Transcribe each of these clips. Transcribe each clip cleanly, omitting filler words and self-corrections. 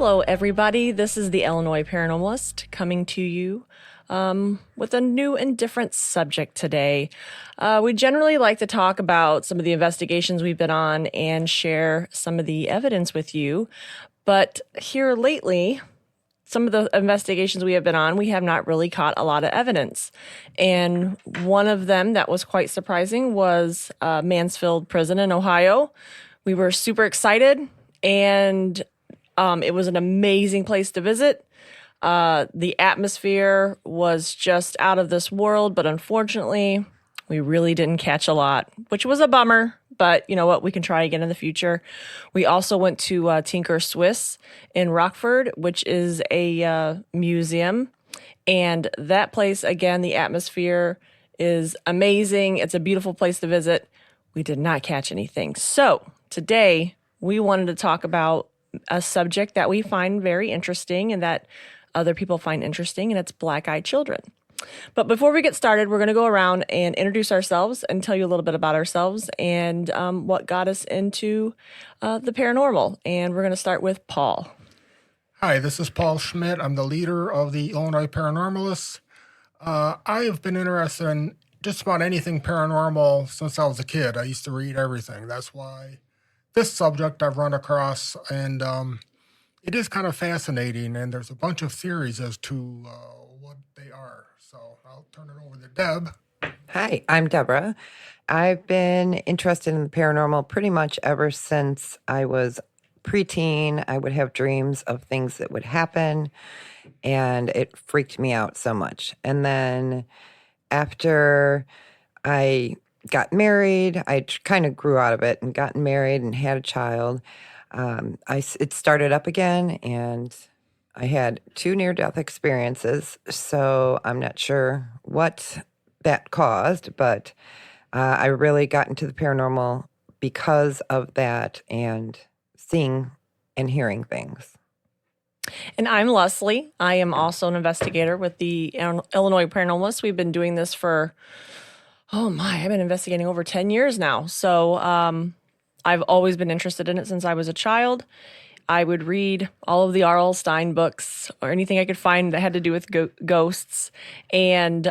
Hello, everybody. This is the Illinois Paranormalist coming to you with a new and different subject today. We generally like to talk about some of the investigations we've been on and share some of the evidence with you. But here lately, some of the investigations we have been on, we have not really caught a lot of evidence. And one of them that was quite surprising was Mansfield Prison in Ohio. We were super excited, and it was an amazing place to visit. The atmosphere was just out of this world, but unfortunately, we really didn't catch a lot, which was a bummer. But you know what? We can try again in the future. We also went to Tinker Swiss in Rockford, which is a museum. And that place, again, the atmosphere is amazing. It's a beautiful place to visit. We did not catch anything. So today, we wanted to talk about a subject that we find very interesting and that other people find interesting, and it's black-eyed children. But before we get started, we're going to go around and introduce ourselves and tell you a little bit about ourselves and what got us into the paranormal. And we're going to start with Paul. Hi, this is Paul Schmidt. I'm the leader of the Illinois Paranormalists. I have been interested in just about anything paranormal since I was a kid. I used to read everything. That's why this subject I've run across, and it is kind of fascinating, and there's a bunch of theories as to what they are. So I'll turn it over to Deb. Hi, I'm Deborah. I've been interested in the paranormal pretty much ever since I was preteen. I would have dreams of things that would happen, and it freaked me out so much. And then after I got married, kind of grew out of it and gotten married and had a child. It started up again, and I had 2 near-death experiences, so I'm not sure what that caused, but I really got into the paranormal because of that and seeing and hearing things. And I'm Leslie. I am also an investigator with the Illinois Paranormalists. We've been doing this for, I've been investigating over 10 years now. So I've always been interested in it since I was a child. I would read all of the R.L. Stein books or anything I could find that had to do with ghosts. And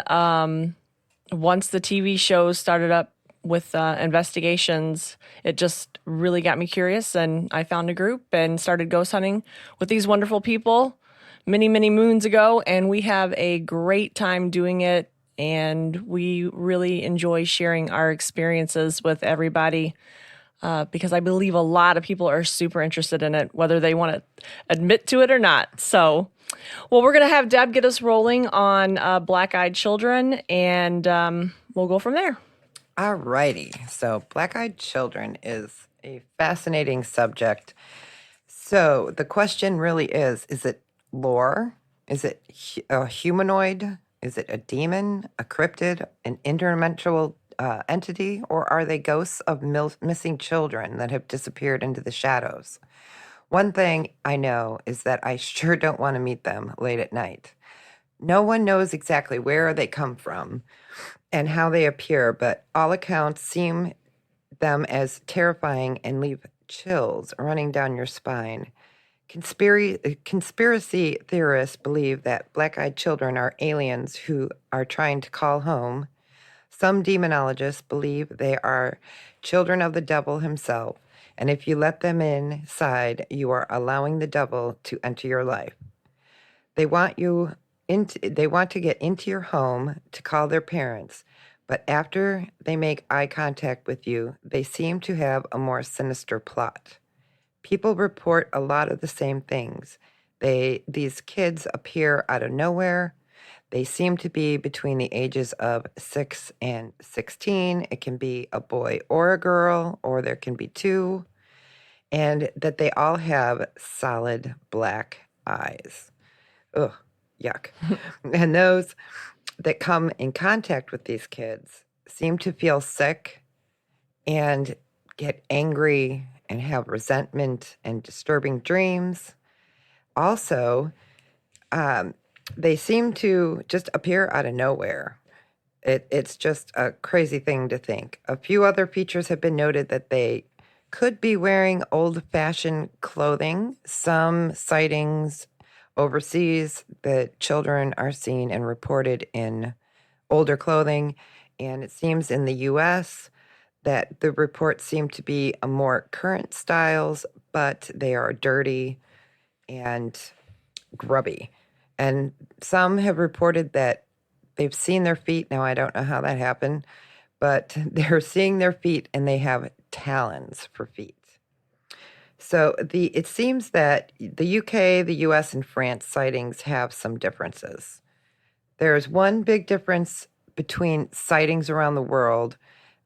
once the TV shows started up with investigations, it just really got me curious. And I found a group and started ghost hunting with these wonderful people many, many moons ago. And we have a great time doing it. And we really enjoy sharing our experiences with everybody. Because I believe a lot of people are super interested in it, whether they want to admit to it or not. So, well, we're going to have Deb get us rolling on black-eyed children, and we'll go from there. All righty. So black-eyed children is a fascinating subject. So the question really is it lore? Is it a humanoid? Is it a demon, a cryptid, an interdimensional entity, or are they ghosts of missing children that have disappeared into the shadows? One thing I know is that I sure don't want to meet them late at night. No one knows exactly where they come from and how they appear, but all accounts seem them as terrifying and leave chills running down your spine. Conspiracy theorists believe that black-eyed children are aliens who are trying to call home. Some demonologists believe they are children of the devil himself, and if you let them inside, you are allowing the devil to enter your life. They want to get into your home to call their parents, but after they make eye contact with you, they seem to have a more sinister plot. People report a lot of the same things. These kids appear out of nowhere. They seem to be between the ages of 6 and 16. It can be a boy or a girl, or there can be 2, and that they all have solid black eyes. Ugh, yuck. And those that come in contact with these kids seem to feel sick and get angry and have resentment and disturbing dreams. Also, they seem to just appear out of nowhere. It's just a crazy thing to think. A few other features have been noted that they could be wearing old-fashioned clothing. Some sightings overseas, the children are seen and reported in older clothing, and it seems in the U.S. that the reports seem to be a more current styles, but they are dirty and grubby. And some have reported that they've seen their feet. Now, I don't know how that happened, but they're seeing their feet and they have talons for feet. So it seems that the UK, the US, and France sightings have some differences. There's one big difference between sightings around the world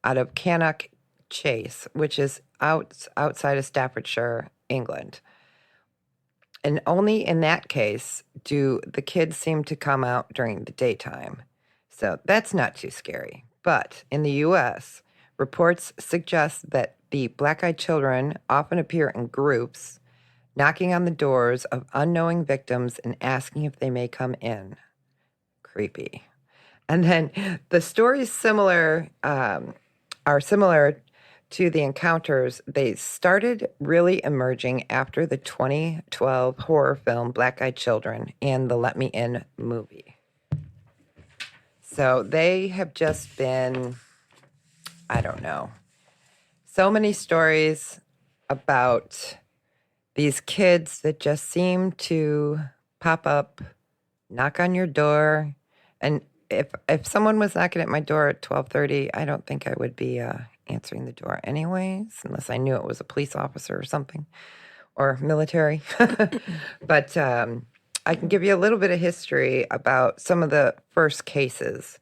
out of Cannock Chase, which is outside of Staffordshire, England. And only in that case do the kids seem to come out during the daytime. So that's not too scary. But in the US, reports suggest that the black-eyed children often appear in groups, knocking on the doors of unknowing victims and asking if they may come in. Creepy. And then the stories are similar to the encounters. They started really emerging after the 2012 horror film Black Eyed Children and the Let Me In movie. So they have just been, I don't know, so many stories about these kids that just seem to pop up, knock on your door. And if someone was knocking at my door at 12:30, I don't think I would be answering the door anyways, unless I knew it was a police officer or something, or military. But I can give you a little bit of history about some of the first cases.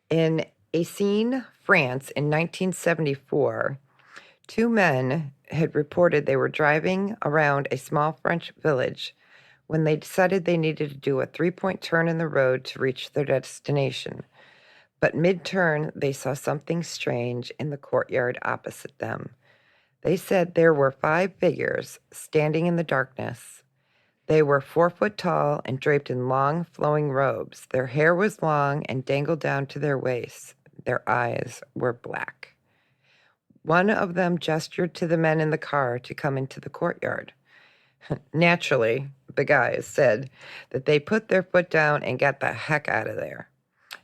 In Essines, France, in 1974, two men had reported they were driving around a small French village when they decided they needed to do a 3-point turn in the road to reach their destination. But mid-turn, they saw something strange in the courtyard opposite them. They said there were 5 figures standing in the darkness. They were 4 foot tall and draped in long, flowing robes. Their hair was long and dangled down to their waists. Their eyes were black. One of them gestured to the men in the car to come into the courtyard. Naturally, the guys said that they put their foot down and got the heck out of there.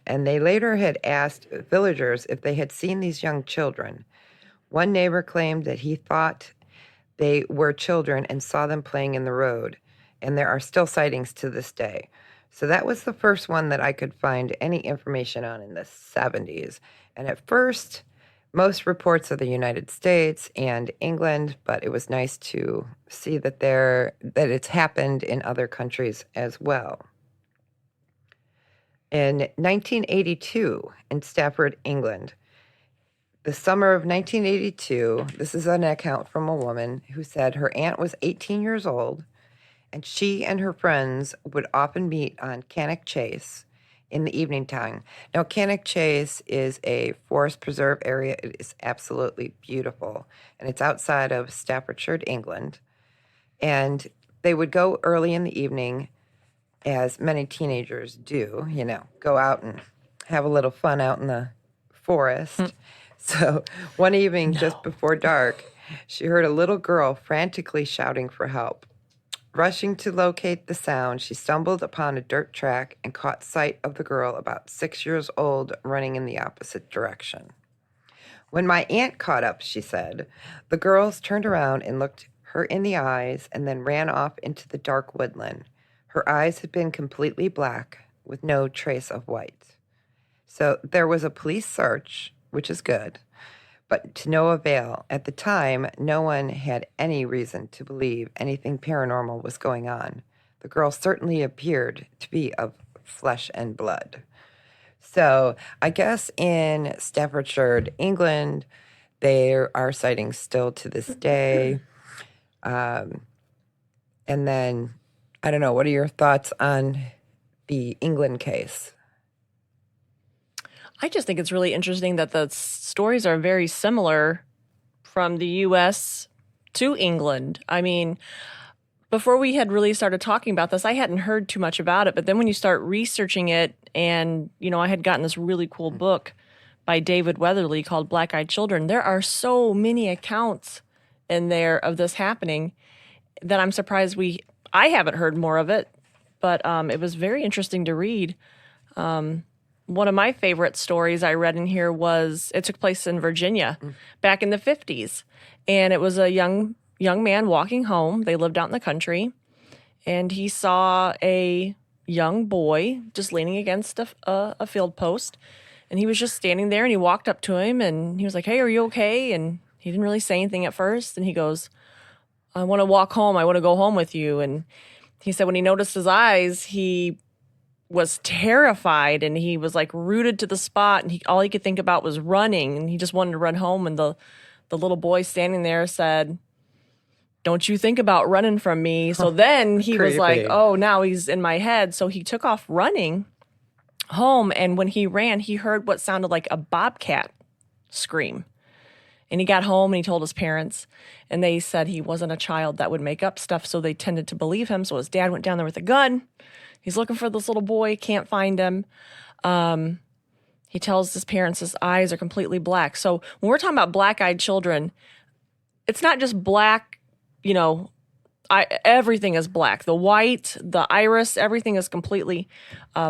And they later had asked villagers if they had seen these young children. One neighbor claimed that he thought they were children and saw them playing in the road, and there are still sightings to this day. So that was the first one that I could find any information on in the 70s. And at first, most reports of the United States and England, but it was nice to see that it's happened in other countries as well. In 1982, in Stafford, England, the summer of 1982, this is an account from a woman who said her aunt was 18 years old, and she and her friends would often meet on Cannock Chase in the evening time. Now, Cannock Chase is a forest preserve area. It is absolutely beautiful, and it's outside of Staffordshire, England. And they would go early in the evening, as many teenagers do, go out and have a little fun out in the forest. So one evening, just before dark, she heard a little girl frantically shouting for help. Rushing to locate the sound, she stumbled upon a dirt track and caught sight of the girl about 6 years old running in the opposite direction. When my aunt caught up, she said, the girls turned around and looked her in the eyes and then ran off into the dark woodland. Her eyes had been completely black with no trace of white. So there was a police search, which is good, but to no avail. At the time, no one had any reason to believe anything paranormal was going on. The girl certainly appeared to be of flesh and blood. So I guess in Staffordshire, England, there are sightings still to this day. And then, I don't know, what are your thoughts on the England case? I just think it's really interesting that the stories are very similar from the US to England. I mean, before we had really started talking about this, I hadn't heard too much about it. But then when you start researching it, and, I had gotten this really cool book by David Weatherly called Black Eyed Children. There are so many accounts in there of this happening that I'm surprised I haven't heard more of it, but it was very interesting to read. One of my favorite stories I read in here was it took place in Virginia back in the 50s. And it was a young man walking home. They lived out in the country. And he saw a young boy just leaning against a field post. And he was just standing there, and he walked up to him and he was like, "Hey, are you okay?" And he didn't really say anything at first. And he goes, "I want to walk home. I want to go home with you." And he said when he noticed his eyes, he was terrified and he was like rooted to the spot, and all he could think about was running, and he just wanted to run home. And the little boy standing there said, "Don't you think about running from me." So then he was like, "Oh, now he's in my head." So he took off running home, and when he ran, he heard what sounded like a bobcat scream. And he got home and he told his parents, and they said he wasn't a child that would make up stuff, so they tended to believe him. So his dad went down there with a gun. He's looking for this little boy, can't find him. He tells his parents his eyes are completely black. So when we're talking about black-eyed children, it's not just black, everything is black. The white, the iris, everything is completely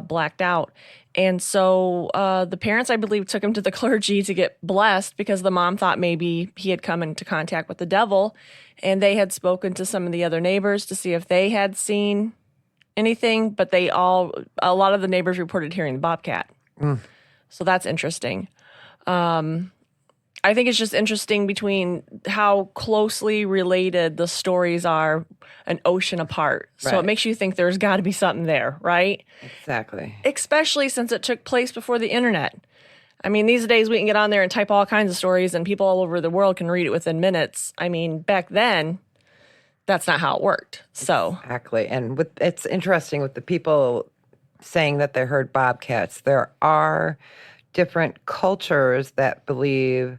blacked out. And so the parents, I believe, took him to the clergy to get blessed because the mom thought maybe he had come into contact with the devil. And they had spoken to some of the other neighbors to see if they had seen anything. But a lot of the neighbors reported hearing the bobcat. So that's interesting. I think it's just interesting between how closely related the stories are an ocean apart. So Right. it makes you think there's got to be something there, right? Exactly. Especially since it took place before the internet. I mean, these days we can get on there and type all kinds of stories and people all over the world can read it within minutes. I mean, back then, that's not how it worked. So Exactly. And it's interesting with the people saying that they heard bobcats. There are different cultures that believe,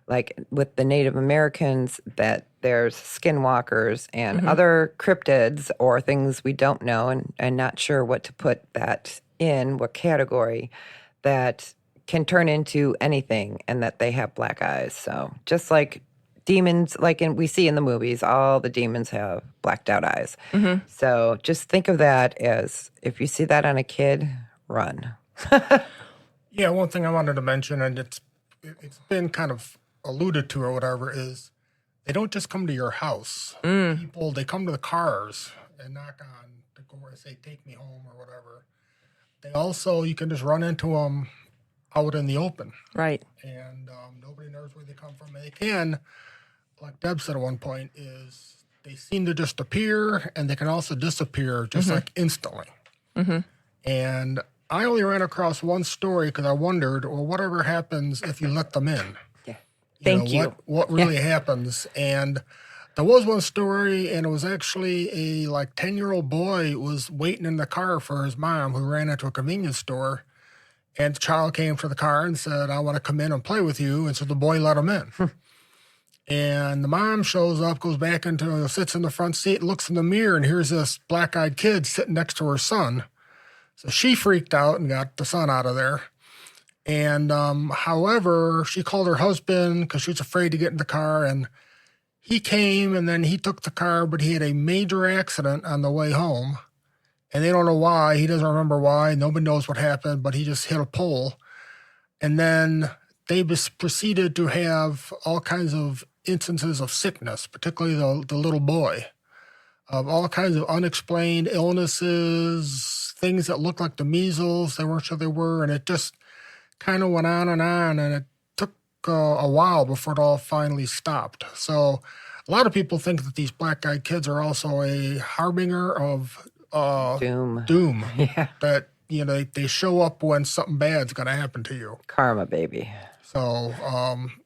like with the Native Americans, that there's skinwalkers and other cryptids or things we don't know and not sure what to put that in, what category, that can turn into anything and that they have black eyes. So just like demons, we see in the movies, all the demons have blacked out eyes. So just think of that as, if you see that on a kid, run. Yeah, one thing I wanted to mention, and it's been kind of alluded to or whatever, is they don't just come to your house. People, they come to the cars and knock on the door and say, "Take me home," or whatever. They also, you can just run into them out in the open. right. And nobody knows where they come from. And they can, like Deb said at one point, is they seem to just appear, and they can also disappear just like instantly. And I only ran across one story because I wondered, well, whatever happens if you let them in? Yeah. Thank you. What really happens? And there was one story, and it was actually a 10-year-old boy was waiting in the car for his mom, who ran into a convenience store. And the child came to the car and said, "I want to come in and play with you." And so the boy let him in. And the mom shows up, sits in the front seat, looks in the mirror, and here's this black-eyed kid sitting next to her son. So she freaked out and got the son out of there. And however, she called her husband because she was afraid to get in the car. And he came, and then he took the car, but he had a major accident on the way home. And they don't know why. He doesn't remember why. Nobody knows what happened, but he just hit a pole. And then they proceeded to have all kinds of instances of sickness, particularly the little boy, of all kinds of unexplained illnesses, things that looked like the measles. They weren't sure they were. And it just kind of went on. And it took a while before it all finally stopped. So a lot of people think that these black-eyed kids are also a harbinger of doom. Yeah. That, they show up when something bad's going to happen to you. Karma, baby. So,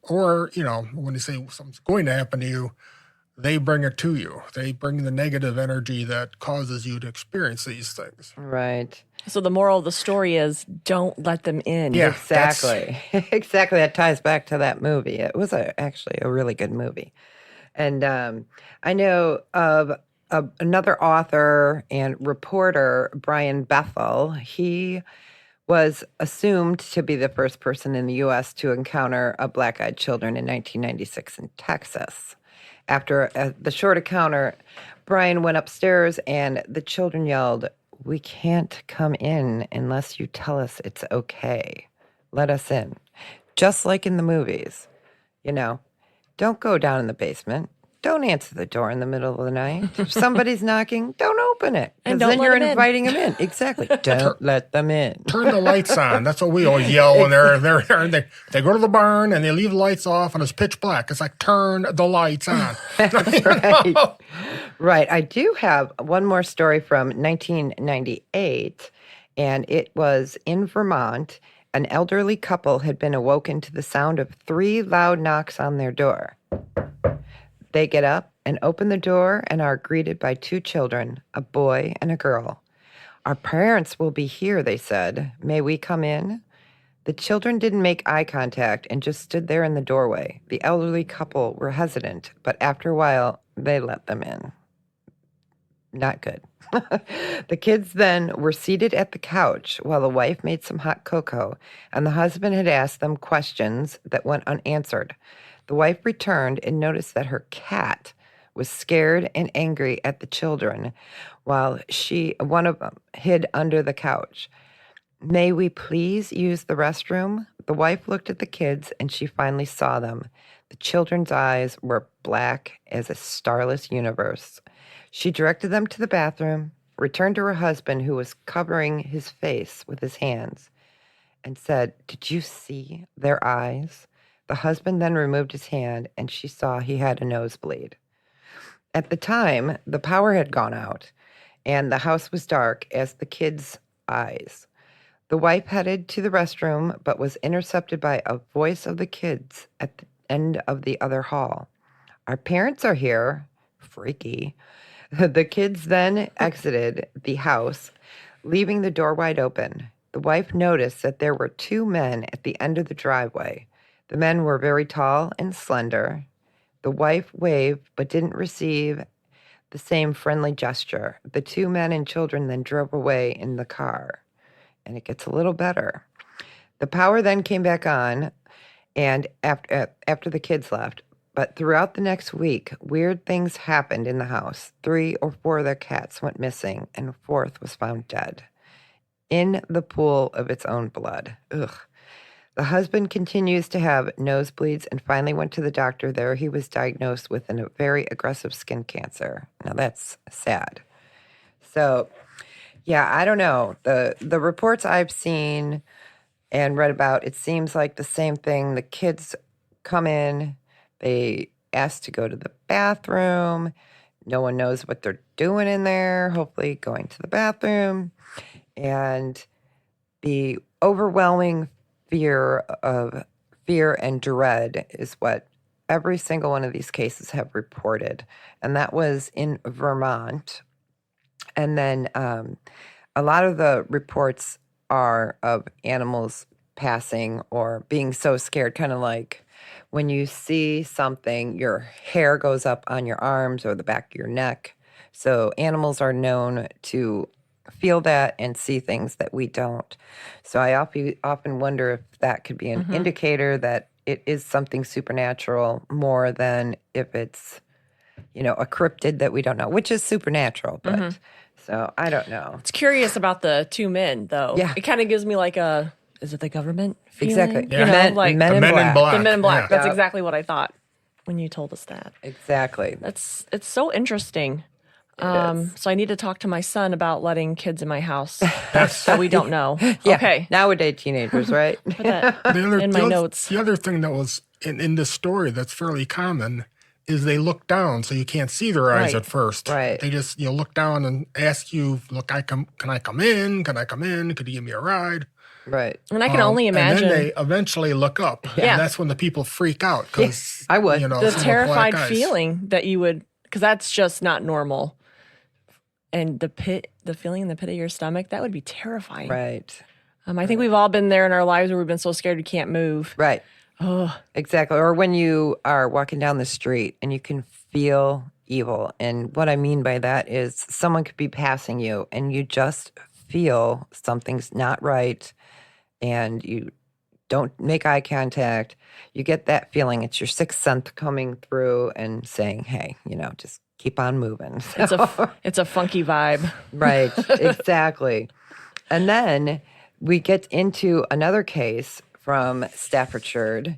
or, when they say something's going to happen to you, they bring it to you. They bring the negative energy that causes you to experience these things. Right. So the moral of the story is don't let them in. Yeah. Exactly. Exactly. That ties back to that movie. It was actually a really good movie. And I know of another author and reporter, Brian Bethel. He was assumed to be the first person in the U.S. to encounter a black-eyed children in 1996 in Texas. After the short encounter, Brian went upstairs and the children yelled, "We can't come in unless you tell us it's okay. Let us in." Just like in the movies. Don't go down in the basement. Don't answer the door in the middle of the night. If somebody's knocking, don't open it. And Because don't then let you're them in. inviting them in. Exactly. Don't let them in. Turn the lights on. That's what we always yell when they're there. And they go to the barn and they leave the lights off and it's pitch black. It's like, turn the lights on. That's right. Right. I do have one more story from 1998, and it was in Vermont. An elderly couple had been awoken to the sound of 3 loud knocks on their door. They get up and open the door and are greeted by 2 children, a boy and a girl. "Our parents will be here," they said. "May we come in?" The children didn't make eye contact and just stood there in the doorway. The elderly couple were hesitant, but after a while, they let them in. Not good. The kids then were seated at the couch while the wife made some hot cocoa, and the husband had asked them questions that went unanswered. The wife returned and noticed that her cat was scared and angry at the children, while one of them hid under the couch. "May we please use the restroom?" The wife looked at the kids and she finally saw them. The children's eyes were black as a starless universe. She directed them to the bathroom, returned to her husband, who was covering his face with his hands, and said, "Did you see their eyes?" The husband then removed his hand and she saw he had a nosebleed. At the time, the power had gone out and the house was dark as the kids' eyes. The wife headed to the restroom but was intercepted by a voice of the kids at the end of the other hall. "Our parents are here." Freaky. The kids then exited the house, leaving the door wide open. The wife noticed that there were 2 men at the end of the driveway. The men were very tall and slender. The wife waved but didn't receive the same friendly gesture. The 2 men and children then drove away in the car. And it gets a little better. The power then came back on and after the kids left. But throughout the next week, weird things happened in the house. 3 or 4 of their cats went missing, and a 4th was found dead in the pool of its own blood. Ugh. The husband continues to have nosebleeds and finally went to the doctor. There he was diagnosed with a very aggressive skin cancer. Now that's sad. So, yeah, I don't know. The reports I've seen and read about, it seems like the same thing. The kids come in, they ask to go to the bathroom. No one knows what they're doing in there, hopefully going to the bathroom. And the overwhelming fear and dread is what every single one of these cases have reported. And that was in Vermont. And then a lot of the reports are of animals passing or being so scared, kind of like when you see something, your hair goes up on your arms or the back of your neck. So animals are known to feel that and see things that we don't. So I often wonder if that could be an indicator that it is something supernatural more than if it's, a cryptid that we don't know, which is supernatural. But so I don't know. It's curious about the 2 men, though. Yeah. It kind of gives me like is it the government feeling? Exactly. Yeah. Men, like men, The in Men in black. Black. the Men in Black. Yeah. That's Yep. exactly what I thought when you told us that. Exactly. It's so interesting. is. So I need to talk to my son about letting kids in my house that we don't know. Yeah. Okay. Nowadays teenagers, right? Put that The in my notes. The other thing that was in this story that's fairly common is they look down, so you can't see their eyes Right. at first. Right. They just look down and ask you, "Look, can I come in? Can I come in? Could you give me a ride?" Right. And I can only imagine And then they eventually look up. Yeah. And that's when the people freak out because I would. the someone with black terrified eyes. feeling that you would, because that's just not normal. And the feeling in the pit of your stomach, that would be terrifying. Right. I think we've all been there in our lives where we've been so scared we can't move. Right. Oh, Exactly. Or when you are walking down the street and you can feel evil. And what I mean by that is someone could be passing you and you just feel something's not right and you don't make eye contact, you get that feeling. It's your sixth sense coming through and saying, hey, just keep on moving. It's a funky vibe. Right, exactly. And then we get into another case from Staffordshire,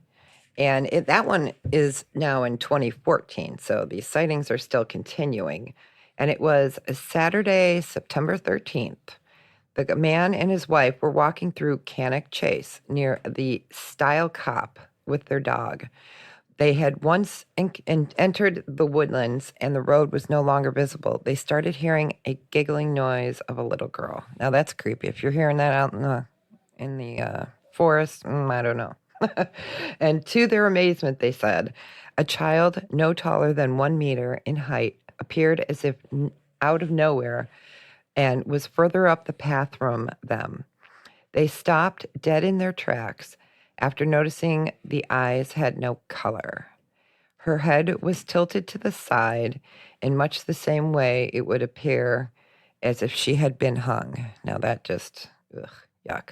and that one is now in 2014. So these sightings are still continuing. And it was a Saturday, September 13th. The man and his wife were walking through Cannock Chase near the Stile Cop with their dog. They had once entered the woodlands and the road was no longer visible. They started hearing a giggling noise of a little girl. Now that's creepy. If you're hearing that out in the forest, I don't know. And to their amazement, they said, a child no taller than 1 meter in height appeared as if out of nowhere and was further up the path from them. They stopped dead in their tracks after noticing the eyes had no color. Her head was tilted to the side in much the same way it would appear as if she had been hung. Now that just, yuck.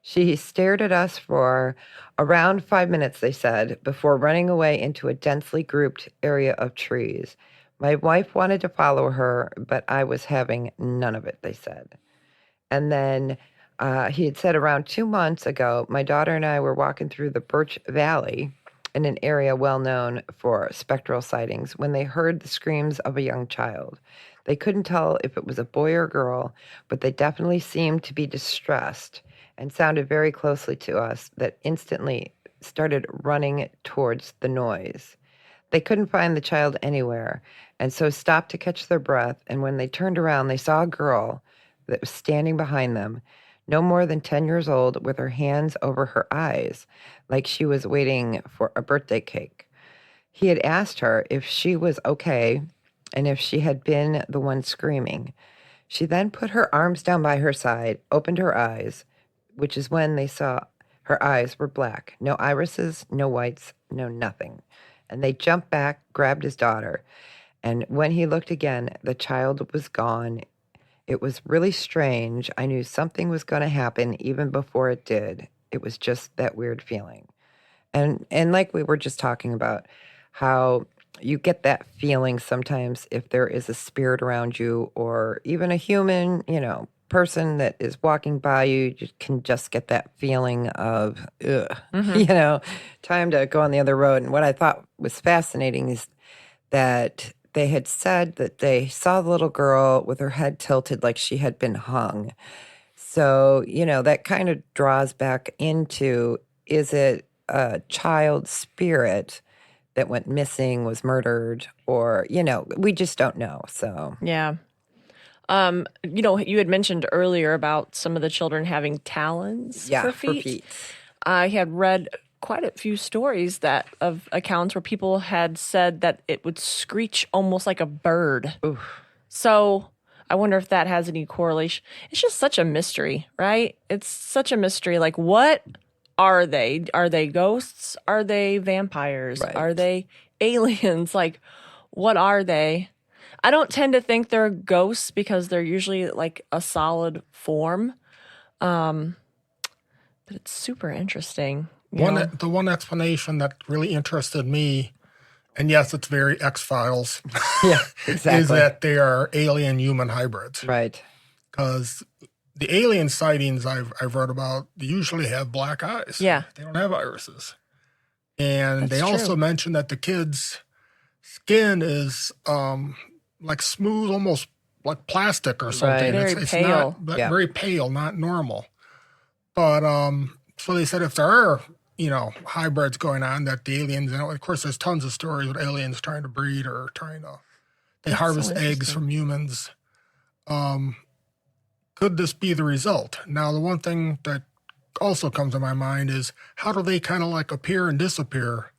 She stared at us for around 5 minutes, they said, before running away into a densely grouped area of trees. My wife wanted to follow her, but I was having none of it, they said. And then he had said around 2 months ago, my daughter and I were walking through the Birch Valley in an area well known for spectral sightings when they heard the screams of a young child. They couldn't tell if it was a boy or girl, but they definitely seemed to be distressed and sounded very closely to us that instantly started running towards the noise. They couldn't find the child anywhere, and so stopped to catch their breath, and when they turned around, they saw a girl that was standing behind them, no more than 10 years old, with her hands over her eyes, like she was waiting for a birthday cake. He had asked her if she was okay and if she had been the one screaming. She then put her arms down by her side, opened her eyes, which is when they saw her eyes were black. No irises, no whites, no nothing. And they jumped back, grabbed his daughter. And when he looked again, the child was gone. It was really strange. I knew something was going to happen even before it did. It was just that weird feeling. And like we were just talking about, how you get that feeling sometimes if there is a spirit around you or even a human, person that is walking by you, you can just get that feeling of, time to go on the other road. And what I thought was fascinating is that they had said that they saw the little girl with her head tilted like she had been hung. So, that kind of draws back into, is it a child spirit that went missing, was murdered, or, we just don't know. So, Yeah. You had mentioned earlier about some of the children having talons yeah, for for feet. feet. I had read quite a few stories of accounts where people had said that it would screech almost like a bird. Oof. So I wonder if that has any correlation. It's just such a mystery, right? It's such a mystery. Like, what are they? Are they ghosts? Are they vampires? Right. Are they aliens? Like, what are they? I don't tend to think they're ghosts because they're usually like a solid form. But it's super interesting. The one explanation that really interested me, and yes, it's very X-Files, Yeah, exactly. is that they are alien human hybrids. Right. Because the alien sightings I've read about, they usually have black eyes. Yeah. They don't have irises. And That's they also true. mentioned that the kids' skin is like smooth, almost like plastic or something. Right. Very pale. Not Yeah. very pale, not normal. But so they said if there are hybrids going on, that the aliens, of course, there's tons of stories with aliens trying to breed or they harvest eggs interesting. from humans. Could this be the result? Now, the one thing that also comes to my mind is how do they kind of like appear and disappear?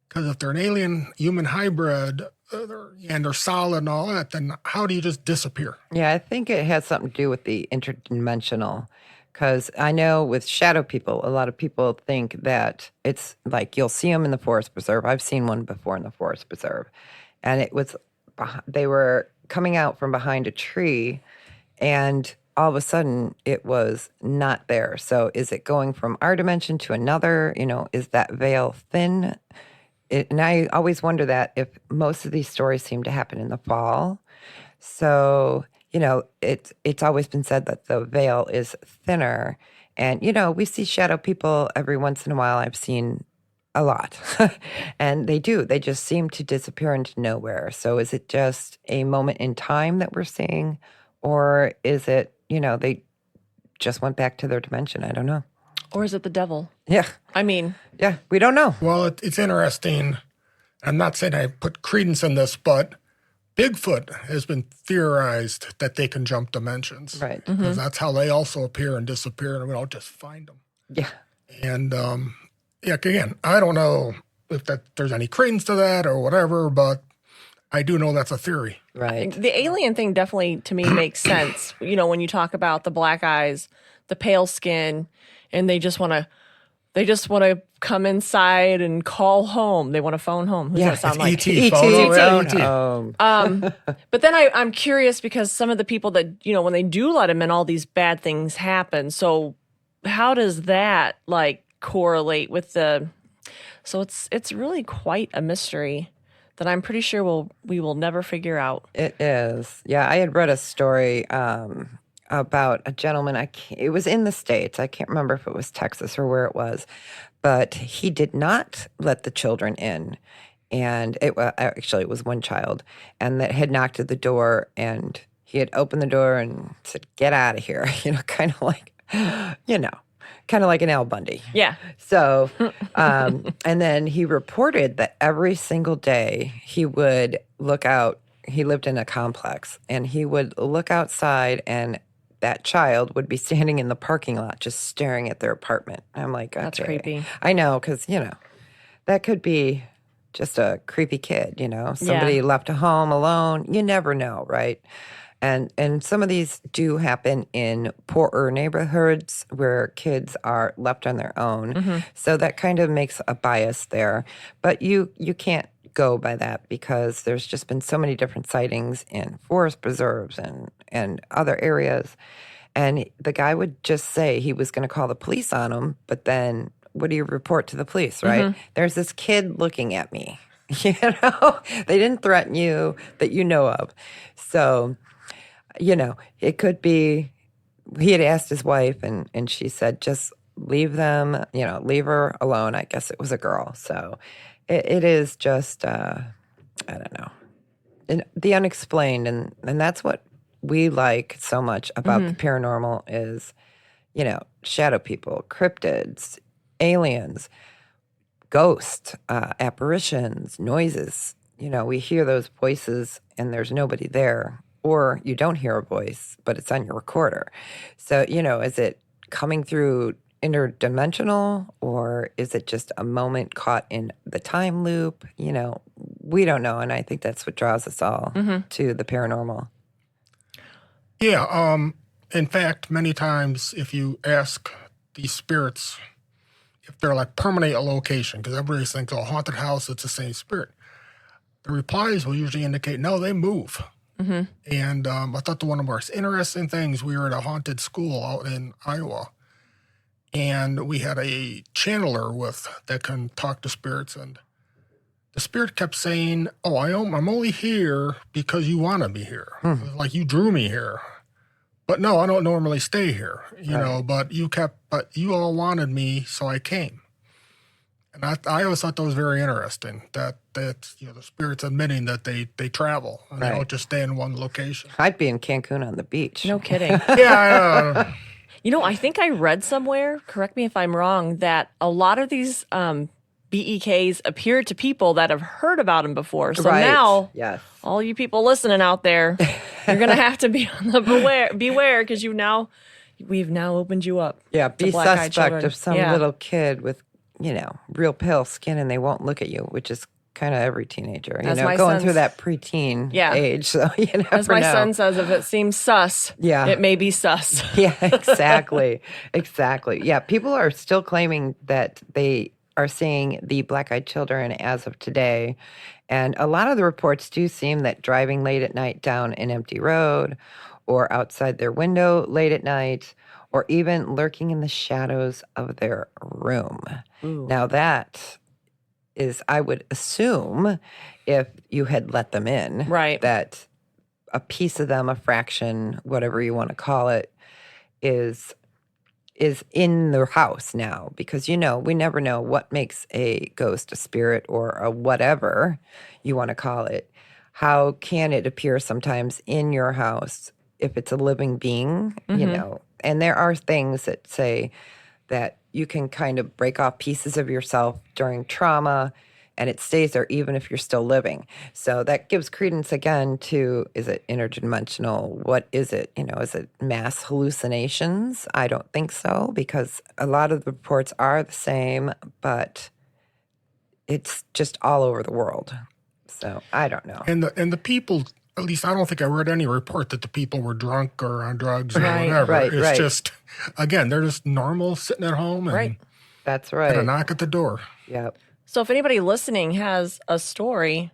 Because if they're an alien human hybrid and they're solid and all that, then how do you just disappear? Yeah, I think it has something to do with the interdimensional. Because I know with shadow people, a lot of people think that it's like you'll see them in the forest preserve. I've seen one before in the forest preserve. And they were coming out from behind a tree, and all of a sudden it was not there. So is it going from our dimension to another? Is that veil thin? And I always wonder that if most of these stories seem to happen in the fall. So, it's always been said that the veil is thinner. And, we see shadow people every once in a while. I've seen a lot. And they just seem to disappear into nowhere. So is it just a moment in time that we're seeing? Or is it, they just went back to their dimension? I don't know. Or is it the devil? Yeah. I mean, Yeah, we don't know. Well, it's interesting. I'm not saying I put credence in this, but Bigfoot has been theorized that they can jump dimensions. Right. Because that's how they also appear and disappear, and we don't just find them. Yeah. And again, I don't know if there's any credence to that or whatever, but I do know that's a theory. Right. the alien thing definitely to me makes sense. When you talk about the black eyes, the pale skin, and they just want to come inside and call home. They want to phone home. Who does that sound like? E.T. But then I'm curious because some of the people that, when they do let them in, all these bad things happen. So how does that correlate with so it's really quite a mystery that I'm pretty sure we will never figure out. It is. Yeah, I had read a story about a gentleman. It was in the States. I can't remember if it was Texas or where it was, but he did not let the children in. And it was one child, and that had knocked at the door, and he had opened the door and said, "Get out of here," kind of like, kind of like an Al Bundy. Yeah. So, and then he reported that every single day he would look out. He lived in a complex, and he would look outside, and that child would be standing in the parking lot just staring at their apartment. I'm like, okay. That's creepy. I know, because, that could be just a creepy kid, somebody left a home alone. You never know, right? And some of these do happen in poorer neighborhoods where kids are left on their own. Mm-hmm. So that kind of makes a bias there. But you can't go by that because there's just been so many different sightings in forest preserves and other areas. And the guy would just say he was going to call the police on him, but then what do you report to the police, right? Mm-hmm. There's this kid looking at me. They didn't threaten you that you know of. So, it could be he had asked his wife and she said, just leave them, leave her alone. I guess it was a girl. So it is just, I don't know, the unexplained. And that's what we like so much about the paranormal is, shadow people, cryptids, aliens, ghosts, apparitions, noises. We hear those voices and there's nobody there. Or you don't hear a voice, but it's on your recorder. So, is it coming through interdimensional or is it just a moment caught in the time loop? We don't know. And I think that's what draws us all to the paranormal. Yeah. In fact, many times if you ask these spirits if they're permanent at location, because everybody thinks, haunted house, it's the same spirit. The replies will usually indicate, no, they move. Mm-hmm. And I thought one of the most interesting things, we were at a haunted school out in Iowa, and we had a channeler that can talk to spirits, and the spirit kept saying, I'm only here because you want to be here. Like you drew me here. But no, I don't normally stay here, but you all wanted me, so I came. And I always thought that was very interesting, that the spirits admitting that they travel and they don't just stay in one location. I'd be in Cancun on the beach. No kidding. Yeah. I think I read somewhere, correct me if I'm wrong, that a lot of these BEKs appear to people that have heard about them before. So now, yes, all you people listening out there, you're going to have to be on the beware because we've now opened you up. Yeah, be black-eyed suspect children. of some little kid with, real pale skin and they won't look at you, which is kind of every teenager, going through that preteen age. So you never As my know. son says, if it seems sus, it may be sus. Yeah, exactly. Exactly. Yeah, people are still claiming that they are seeing the black-eyed children as of today. And a lot of the reports do seem that driving late at night down an empty road or outside their window late at night, or even lurking in the shadows of their room. Ooh. Now, that is, I would assume, if you had let them in, Right. that a piece of them, a fraction, whatever you want to call it, is in their house now, because we never know what makes a ghost, a spirit, or a whatever you want to call it. How can it appear sometimes in your house if it's a living being, and there are things that say that you can kind of break off pieces of yourself during trauma and it stays there even if you're still living. So that gives credence again to, is it interdimensional? What is it? Is it mass hallucinations? I don't think so, because a lot of the reports are the same, but it's just all over the world. So I don't know. And the people, at least I don't think I read any report that the people were drunk or on drugs or Right, whatever. right, It's right. just, again, they're just normal, sitting at home and Right. That's get a right. knock at the door. Yep. So if anybody listening has a story,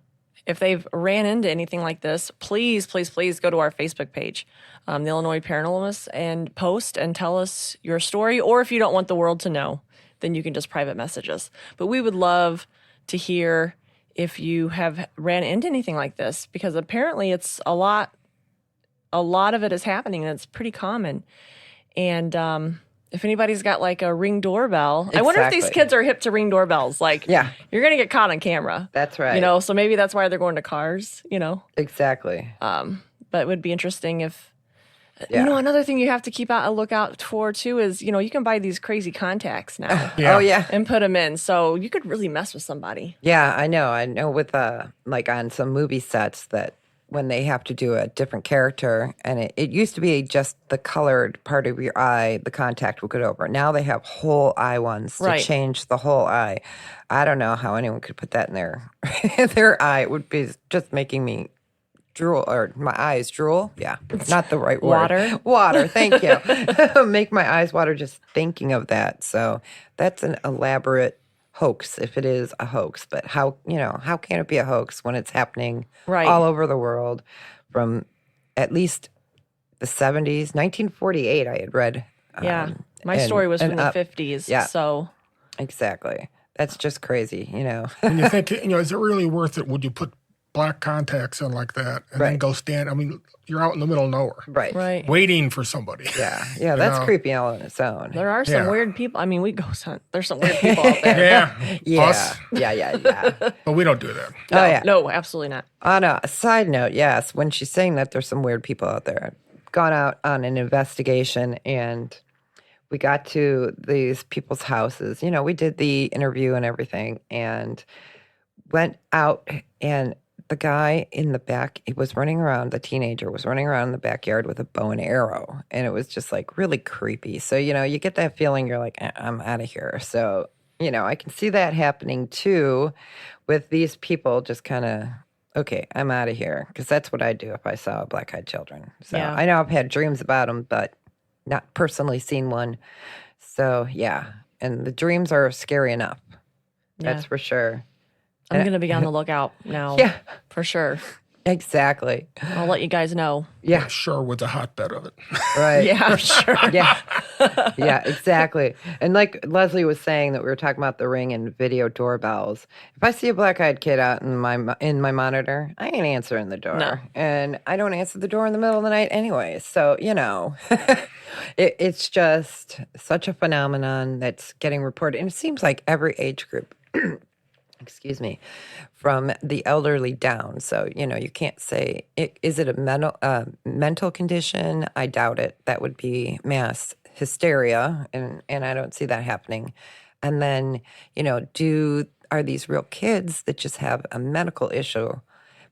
if they've ran into anything like this, please, please, please go to our Facebook page, the Illinois Paranormalists, and post and tell us your story. Or if you don't want the world to know, then you can just private message us. But we would love to hear if you have ran into anything like this, because apparently it's a lot of it is happening and it's pretty common. And if anybody's got like a Ring doorbell, I wonder if these Exactly. kids are hip to Ring doorbells. Like, Yeah. you're going to get caught on camera. That's right. So maybe that's why they're going to cars, Exactly. But it would be interesting if, Yeah. another thing you have to keep a lookout for too is, you can buy these crazy contacts now Oh, yeah. and put them in. So you could really mess with somebody. Yeah, I know with like on some movie sets that when they have to do a different character, and it used to be just the colored part of your eye, the contact would go over. Now they have whole eye ones to Right. change the whole eye. I don't know how anyone could put that in their eye. It would be just making me drool, or my eyes drool. Yeah, not the right word. Water. Water, thank you. Make my eyes water just thinking of that. So that's an elaborate hoax, if it is a hoax. But how can it be a hoax when it's happening Right. all over the world from at least the 70s? 1948 I had read. Yeah. My and- story was and from the up. 50s. Yeah. So Exactly. That's just crazy, And you think, is it really worth it? Would you put black contacts in like that and then Right. go stand? I mean, you're out in the middle of nowhere, right. waiting for somebody. Yeah, that's know? creepy all on its own. There are some Yeah. weird people. I mean, we ghost hunt. There's some weird people out there. Yeah, Yeah, us, yeah. but we don't do that. Oh, yeah. No, absolutely not. On a side note, yes, when she's saying that there's some weird people out there, I've gone out on an investigation and we got to these people's houses. We did the interview and everything and went out, and the guy in the back, he was running around, the teenager was running around in the backyard with a bow and arrow. And it was just like really creepy. So, you get that feeling, you're like, I'm out of here. So, I can see that happening too with these people just kind of, okay, I'm out of here. Because that's what I'd do if I saw black-eyed children. So Yeah. I know I've had dreams about them, but not personally seen one. So, yeah. And the dreams are scary enough. That's Yeah. for sure. I'm going to be on the lookout now. Yeah. For sure. Exactly. I'll let you guys know. Yeah. Sure, with a hotbed of it. Right. Yeah, sure. Yeah. Yeah, exactly. And like Leslie was saying that we were talking about the Ring and video doorbells. If I see a black-eyed kid out in my monitor, I ain't answering the door. No. And I don't answer the door in the middle of the night anyway. So, it's just such a phenomenon that's getting reported. And it seems like every age group excuse me, from the elderly down. So, you can't say, is it a mental condition? I doubt it. That would be mass hysteria, and I don't see that happening. And then, are these real kids that just have a medical issue?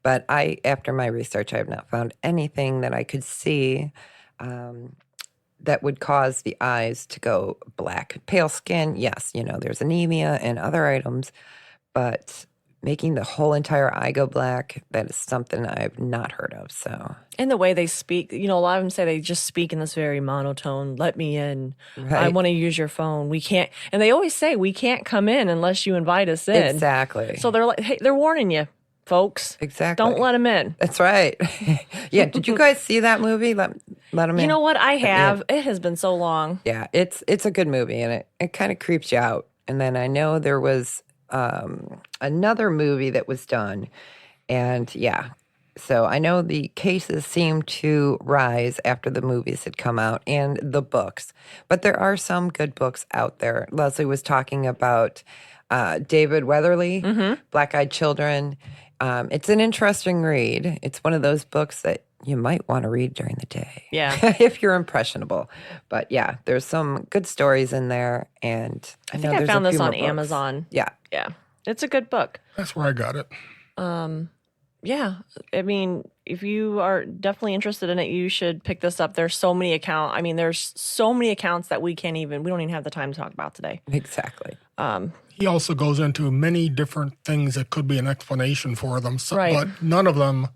But after my research, I have not found anything that I could see that would cause the eyes to go black. Pale skin, yes, there's anemia and other items. But making the whole entire eye go black, that is something I've not heard of. So, And the way they speak, a lot of them say they just speak in this very monotone, let me in. I Right. want to use your phone. We can't. And they always say, we can't come in unless you invite us in. Exactly. So they're like, hey, they're warning you. folks. Exactly. Don't let them in. That's right. Yeah. Did you guys see that movie? Let them in. You know what? I have. It has been so long. Yeah, it's a good movie, and it kind of creeps you out. And then I know there was another movie that was done, and yeah, so I know the cases seem to rise after the movies had come out and the books, but there are some good books out there. Leslie was talking about David Weatherly, Black Eyed Children. It's an interesting read. It's one of those books that you might want to read during the day. Yeah. If you're impressionable. But yeah, there's some good stories in there. And I think I found this on Amazon. Yeah. Yeah. It's a good book. That's where I got it. Yeah. I mean, if you are definitely interested in it, you should pick this up. There's so many accounts. I mean, there's so many accounts that we don't even have the time to talk about today. Exactly. He also goes into many different things that could be an explanation for them, Right. but none of them,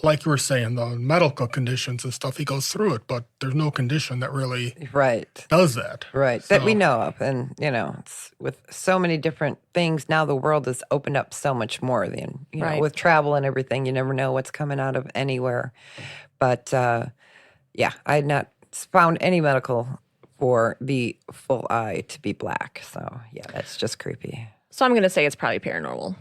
like you were saying, the medical conditions and stuff, he goes through it, but there's no condition that really Right. does that. Right. That we know of. And, it's with so many different things. Now the world has opened up so much more than, Right. with travel and everything. You never know what's coming out of anywhere. But yeah, I had not found any medical for the full eye to be black. So yeah, that's just creepy. So I'm going to say it's probably paranormal.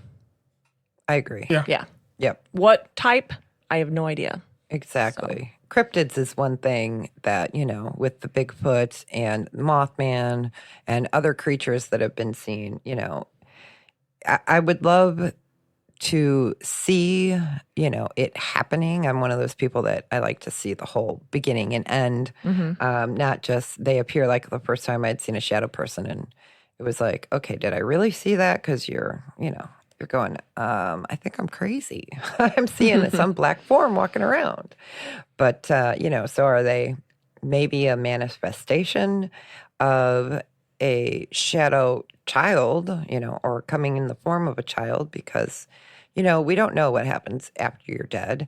I agree. Yeah. Yeah. Yep. What type? I have no idea. Exactly. Cryptids is one thing that, with the Bigfoot and Mothman and other creatures that have been seen, I would love to see, it happening. I'm one of those people that I like to see the whole beginning and end, not just they appear like the first time I'd seen a shadow person. And it was like, okay, did I really see that? Because you're going, I think I'm crazy. I'm seeing some black form walking around. But, so are they maybe a manifestation of a shadow child, or coming in the form of a child? Because, we don't know what happens after you're dead.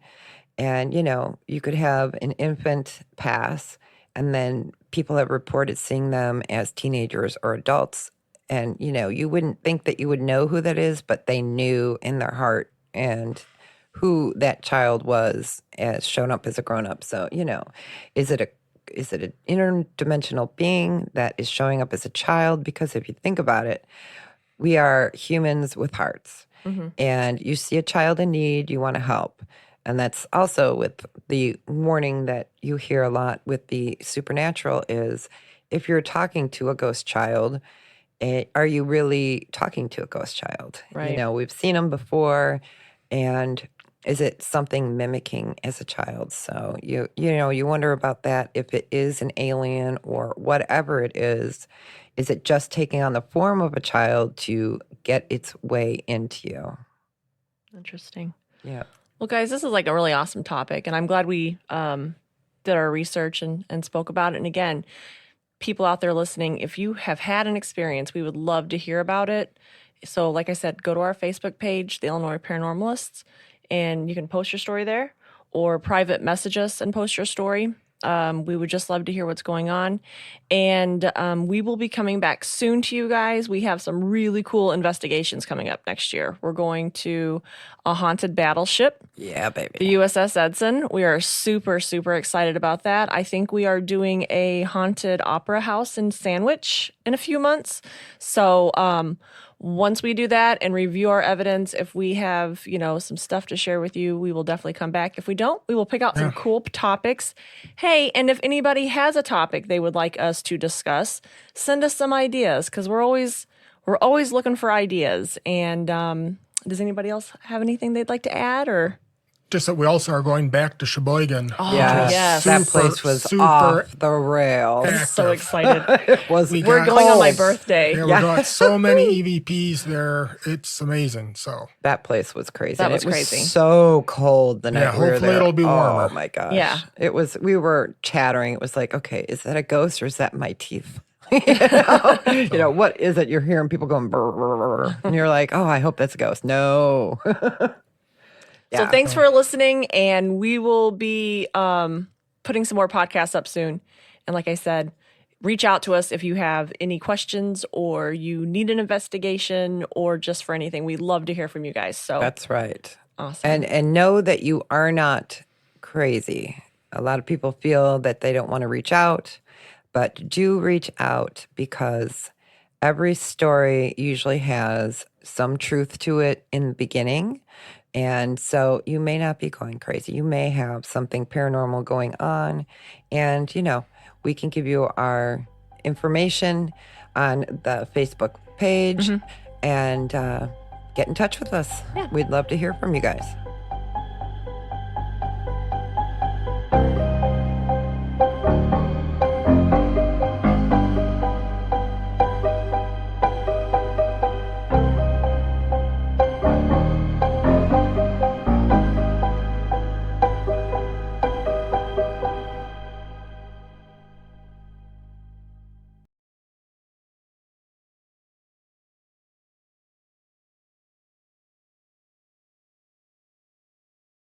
And, you could have an infant pass, and then people have reported seeing them as teenagers or adults. And, you wouldn't think that you would know who that is, but they knew in their heart and who that child was as shown up as a grown-up. So, is it an interdimensional being that is showing up as a child? Because if you think about it, we are humans with hearts. And you see a child in need, you want to help. And that's also with the warning that you hear a lot with the supernatural is if you're talking to a ghost child, are you really talking to a ghost child? Right. We've seen them before, and is it something mimicking as a child? So you wonder about that. If it is an alien or whatever it is it just taking on the form of a child to get its way into you? Interesting. Yeah. Well, guys, this is like a really awesome topic, and I'm glad we did our research and spoke about it. And again, people out there listening, if you have had an experience, we would love to hear about it. So like I said, go to our Facebook page, the Illinois Paranormalists, and you can post your story there or private message us and post your story. We would just love to hear what's going on. And we will be coming back soon to you guys. We have some really cool investigations coming up next year. We're going to a haunted battleship. Yeah, baby. The USS Edson. We are super, super excited about that. I think we are doing a haunted opera house in Sandwich in a few months. So once we do that and review our evidence, if we have, some stuff to share with you, we will definitely come back. If we don't, we will pick out some cool topics. Hey, and if anybody has a topic they would like us to discuss, send us some ideas because we're always looking for ideas. And does anybody else have anything they'd like to add or? Just that we also are going back to Sheboygan. Oh, Yes. yes. That place was off the rails. I'm so excited. It was. We're going on my birthday. Yeah, we got so many EVPs there. It's amazing. So That place was crazy. That And was it was crazy. so cold the night we were hopefully there. it'll be warmer. Oh my gosh. Yeah. It was. We were chattering. It was like, okay, is that a ghost or is that my teeth? What is it? You're hearing people going brr, brr, brr, and you're like, oh, I hope that's a ghost. No. So thanks for listening, and we will be putting some more podcasts up soon. And like I said, reach out to us if you have any questions or you need an investigation or just for anything. We'd love to hear from you guys. So That's right. Awesome. And know that you are not crazy. A lot of people feel that they don't want to reach out, but do reach out, because every story usually has some truth to it in the beginning. And so you may not be going crazy. You may have something paranormal going on. And, we can give you our information on the Facebook page and get in touch with us. Yeah. We'd love to hear from you guys.